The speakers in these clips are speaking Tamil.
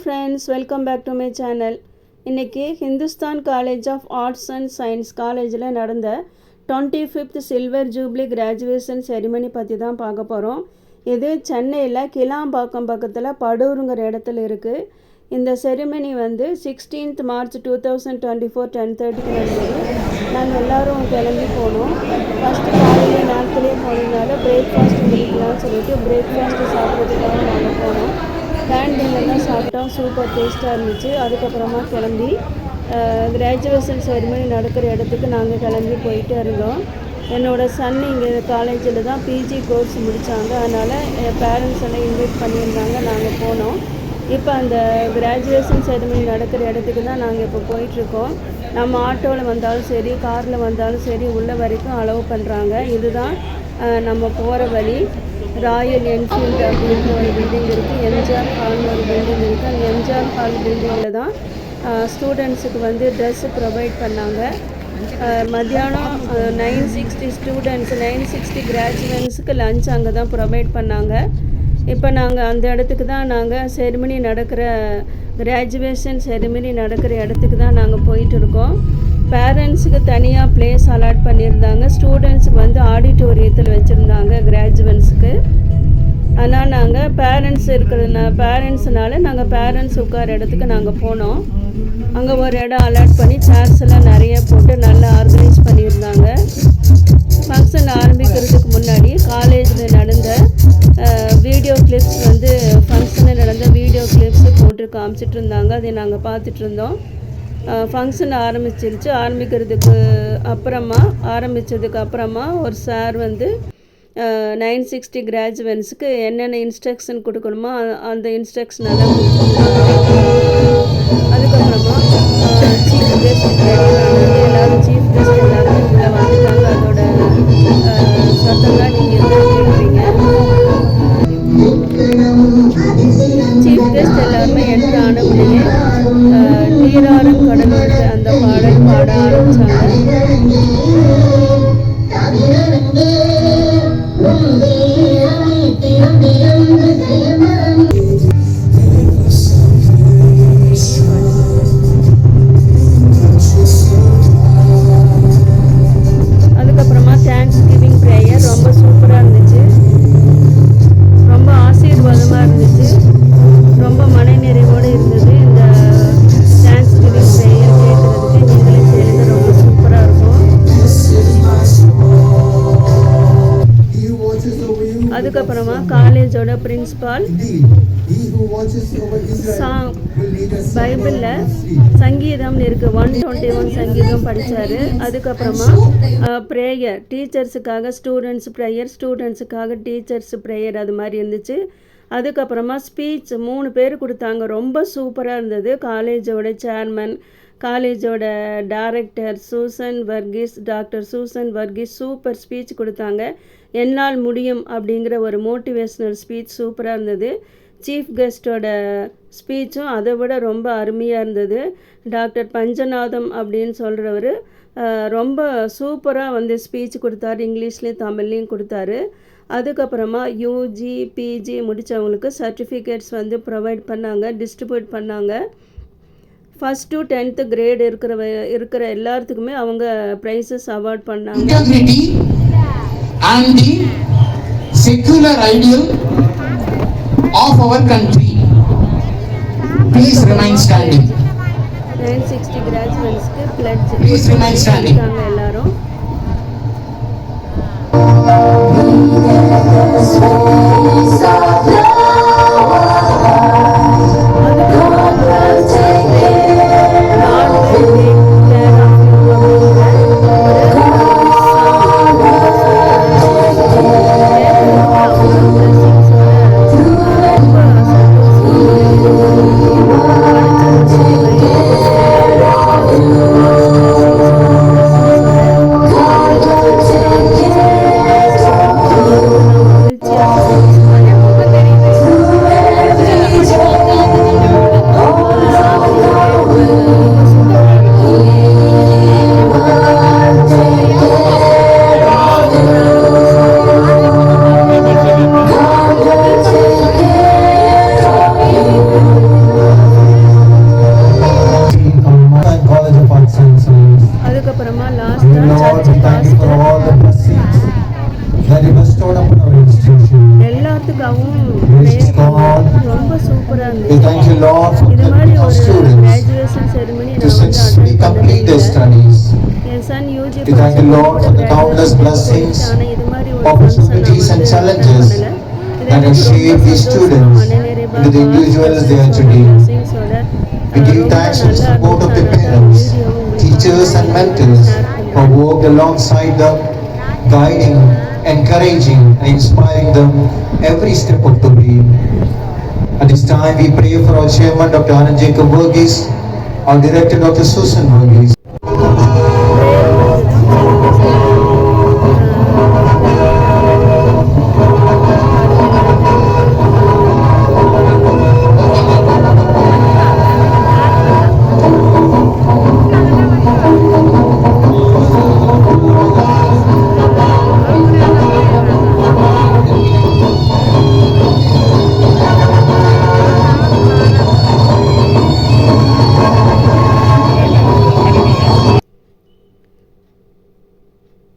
Friends, welcome back to my channel. இன்றைக்கி Hindustan college of arts and science காலேஜில் நடந்த 25th silver jubilee graduation ceremony பற்றி தான் பார்க்க போகிறோம். இது சென்னையில் கிளாம்பாக்கம் பக்கத்தில் படூருங்கிற இடத்துல இருக்குது. இந்த செரிமனி 16th March 2024 10:30க்கு நடந்தது. நாங்கள் எல்லோரும் கிளம்பி போனோம். ஃபஸ்ட்டு காலையில் நேரத்துலேயே போனதுனால பிரேக்ஃபாஸ்ட் முடிக்கலாம்னு சொல்லிட்டு பிரேக்ஃபாஸ்ட்டு சாப்பிட்றதுக்காக நாங்கள் போனோம். கேண்டீன்லாம் சாப்பிட்டோம். சூப்பர் டேஸ்ட்டாக இருந்துச்சு. அதுக்கப்புறமா கிளம்பி கிராஜுவேஷன் செரிமனி நடக்கிற இடத்துக்கு நாங்கள் கிளம்பி போயிட்டு இருந்தோம். என்னோடய சன் இங்கே காலேஜில் தான் பிஜி கோர்ஸ் முடித்தாங்க. அதனால் என் பேரண்ட்ஸ் எல்லாம் இன்வைட் பண்ணியிருந்தாங்க. நாங்கள் போனோம். இப்போ அந்த கிராஜுவேஷன் செரிமனி நடக்கிற இடத்துக்கு தான் நாங்கள் இப்போ போயிட்டுருக்கோம். நம்ம ஆட்டோவில் வந்தாலும் சரி, காரில் வந்தாலும் சரி, உள்ள வரைக்கும் அலோவ் பண்ணுறாங்க. இதுதான் நம்ம போகிற வழி. ராயல் என்ஃபீல்டு அப்படின்ற ஒரு பில்டிங் இருக்குது. எம்ஜிஆர் ஹால்னு ஒரு பில்டிங் இருக்குது. அந்த எம்ஜிஆர் ஹால் பில்டிங்கில் தான் ஸ்டூடெண்ட்ஸுக்கு ட்ரெஸ்ஸு ப்ரொவைட் பண்ணாங்க. மத்தியானம் 960 ஸ்டூடெண்ட்ஸ் 960 கிராஜுவேட்ஸுக்கு லஞ்ச் அங்கே தான் ப்ரொவைட் பண்ணாங்க. இப்போ நாங்கள் அந்த இடத்துக்கு தான் செரிமனி நடக்கிற கிராஜுவேஷன் செரிமனி நடக்கிற இடத்துக்கு தான் நாங்கள் போயிட்டுருக்கோம். பேரண்ட்ஸுக்கு தனியாக பிளேஸ் அலாட் பண்ணியிருந்தாங்க. ஸ்டூடெண்ட்ஸுக்கு ஆடிட்டோரியத்தில் வச்சுருந்தாங்க கிராஜுவேட்ஸுக்கு. ஆனால் நாங்கள் பேரண்ட்ஸ்னால நாங்கள் பேரண்ட்ஸ் உட்கார இடத்துக்கு நாங்கள் போனோம். அங்கே ஒரு இடம் அலாட் பண்ணி சேர்ஸ் எல்லாம் நிறைய போட்டு நல்லா ஆர்கனைஸ் பண்ணியிருந்தாங்க. ஃபங்க்ஷன் ஆரம்பிக்கிறதுக்கு முன்னாடி காலேஜில் நடந்த வீடியோ கிளிப்ஸ் ஃபங்க்ஷனில் நடந்த வீடியோ கிளிப்ஸு போட்டு காமிச்சிட்டு இருந்தாங்க. அதை நாங்கள் பார்த்துட்டு இருந்தோம். ஃபங்க்ஷன் ஆரம்பிக்கிறதுக்கு அப்புறமா ஒரு சார் 960 கிராஜுவேட்ஸுக்கு என்னென்ன இன்ஸ்ட்ரக்ஷன் கொடுக்கணுமோ அந்த இன்ஸ்ட்ரக்ஷன் எல்லாம் கொடுத்துருந்தாங்க. அதுக்கப்புறமா சீஃப் கெஸ்ட் எல்லோரும் சீஃப் கெஸ்ட் எல்லாருமே உள்ளே வந்துட்டாங்க. அதோட சத்தம் தான் நீங்கள் எல்லாம் கேட்குறீங்க. சீஃப் கெஸ்ட் எல்லாருமே என்ட்ரு ஆன உடனே நீராறும் கடலுக்கு அந்த பாடல் பாட ஆரம்பித்தாங்க. அதுக்கப்புறமா தேங்க்ஸ் கிவிங் ப்ரேயர் ரொம்ப சூப்பராக இருந்துச்சு. ரொம்ப ஆசீர்வாதமாக இருந்துச்சு. ரொம்ப மனநிறைவோடு இருந்தது. இந்த தேங்க்ஸ் கிவிங் ப்ரேயர் கேட்குறதுக்கு நீங்களே கேளுங்க. ரொம்ப சூப்பராக இருக்கும். அதுக்கப்புறமா காலேஜோட பிரின்சிபால் பைபிளில் சங்கீதம்னு இருக்குது. 121 சங்கீதம் படித்தார். அதுக்கப்புறமா ப்ரேயர், டீச்சர்ஸுக்காக ஸ்டூடெண்ட்ஸ் ப்ரேயர், ஸ்டூடெண்ட்ஸுக்காக டீச்சர்ஸ் ப்ரேயர், அது மாதிரி இருந்துச்சு. அதுக்கப்புறமா ஸ்பீச் 3 பேர் கொடுத்தாங்க. ரொம்ப சூப்பராக இருந்தது. காலேஜோட சேர்மன், காலேஜோட director doctor Susan Varghese super speech கொடுத்தாங்க. என்னால் முடியும் அப்படிங்கிற ஒரு மோட்டிவேஷ்னல் ஸ்பீச் சூப்பராக இருந்தது. சீஃப் கெஸ்ட்டோட ஸ்பீச்சும் அதை விட ரொம்ப அருமையாக இருந்தது. டாக்டர் பஞ்சநாதம் அப்படின்னு சொல்கிறவர் ரொம்ப சூப்பராக ஸ்பீச் கொடுத்தாரு. இங்கிலீஷ்லேயும் தமிழ்லேயும் கொடுத்தாரு. அதுக்கப்புறமா யூஜி பிஜி முடித்தவங்களுக்கு சர்டிஃபிகேட்ஸ் ப்ரொவைட் பண்ணாங்க, டிஸ்ட்ரிபியூட் பண்ணாங்க. ஃபஸ்ட் டு 10th கிரேட் இருக்கிற எல்லாத்துக்குமே அவங்க ப்ரைஸஸ் அவார்ட் பண்ணாங்க. And the secular ideal of our country. Please remain standing. 960 graduatesக்கு pledge. Please remain standing. எல்லாரும் arts and science. அதுக்கப்புறமா And லாஸ்ட்டாக Lord, church we thank you for pastor all the blessings that you bestowed upon our institution. எல்லாத்துக்காகவும் Gracious ப்ரே God, ரொம்ப சூப்பராக we இருந்துச்சு. thank you, Lord, for இது மாதிரி helping our ஒரு students கிராஜுவேஷன் செரிமனி to நான் வந்து successfully அட்டன் பண்ணதே complete their இல்லை. studies. என் son UG We thank you, Lord, for the countless graduation blessings, போயிடுச்சு. ஆனால் இது மாதிரி ஒரு ஃபங்க்ஷன் நான் opportunities and வந்து அட்டன் challenges பண்ணலை. இது that have எனக்கு ரொம்ப shaped these சந்தோஷம், students மனநிறைவா, into the individuals they are today. பிளஸிங்ஸோட We give ரொம்ப thanks for the நல்லா support of இருந்துச்சு. their அதனால parents, வீடியோவை உங்களுக்கு teachers and mentors share who பண்ணுறேன். worked alongside them, guiding, encouraging and inspiring them every step of the way. At this time we pray for our chairman Dr. Anand Jacob Verghese, our director Dr. Susan Verghese.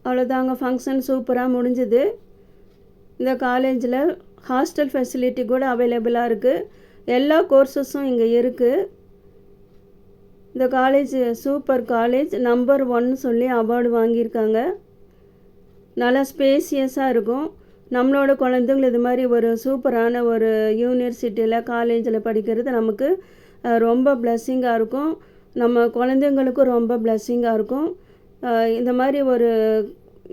அவ்வளோதாங்க, ஃபங்க்ஷன் சூப்பராக முடிஞ்சுது. இந்த காலேஜில் ஹாஸ்டல் ஃபெசிலிட்டி கூட அவைலபிளாக இருக்குது. எல்லா கோர்சஸும் இங்கே இருக்குது. இந்த காலேஜ் சூப்பர் காலேஜ், நம்பர் 1 சொல்லி அவார்டு வாங்கியிருக்காங்க. நல்லா ஸ்பேசியஸாக இருக்கும். நம்மளோட குழந்தைங்கள் இது மாதிரி ஒரு சூப்பரான ஒரு யூனிவர்சிட்டியில் காலேஜில் படிக்கிறது நமக்கு ரொம்ப பிளெஸ்ஸிங்காக இருக்கும். நம்ம குழந்தைங்களுக்கும் ரொம்ப பிளெஸ்ஸிங்காக இருக்கும். இந்த மாதிரி ஒரு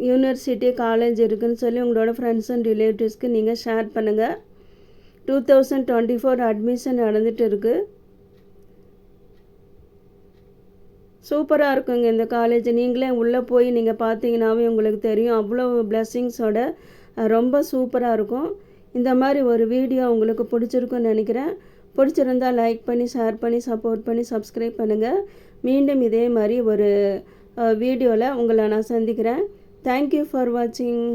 யூனிவர்சிட்டி காலேஜ் இருக்குதுன்னு சொல்லி உங்களோட ஃப்ரெண்ட்ஸ் அண்ட் ரிலேட்டிவ்ஸ்க்கு நீங்கள் ஷேர் பண்ணுங்கள். 2024 அட்மிஷன் நடந்துகிட்டு இருக்குது. சூப்பராக இருக்குங்க இந்த காலேஜ். நீங்களே உள்ளே போய் நீங்கள் பார்த்தீங்கன்னாவே உங்களுக்கு தெரியும். அவ்வளோ பிளெஸ்ஸிங்ஸோட ரொம்ப சூப்பராக இருக்கும். இந்த மாதிரி ஒரு வீடியோ உங்களுக்கு பிடிச்சிருக்குன்னு நினைக்கிறேன். பிடிச்சிருந்தால் லைக் பண்ணி, ஷேர் பண்ணி, சப்போர்ட் பண்ணி, சப்ஸ்கிரைப் பண்ணுங்கள். மீண்டும் இதே மாதிரி ஒரு வீடியோவில் உங்களை நான் சந்திக்கிறேன். தேங்க்யூ ஃபார் வாட்சிங்.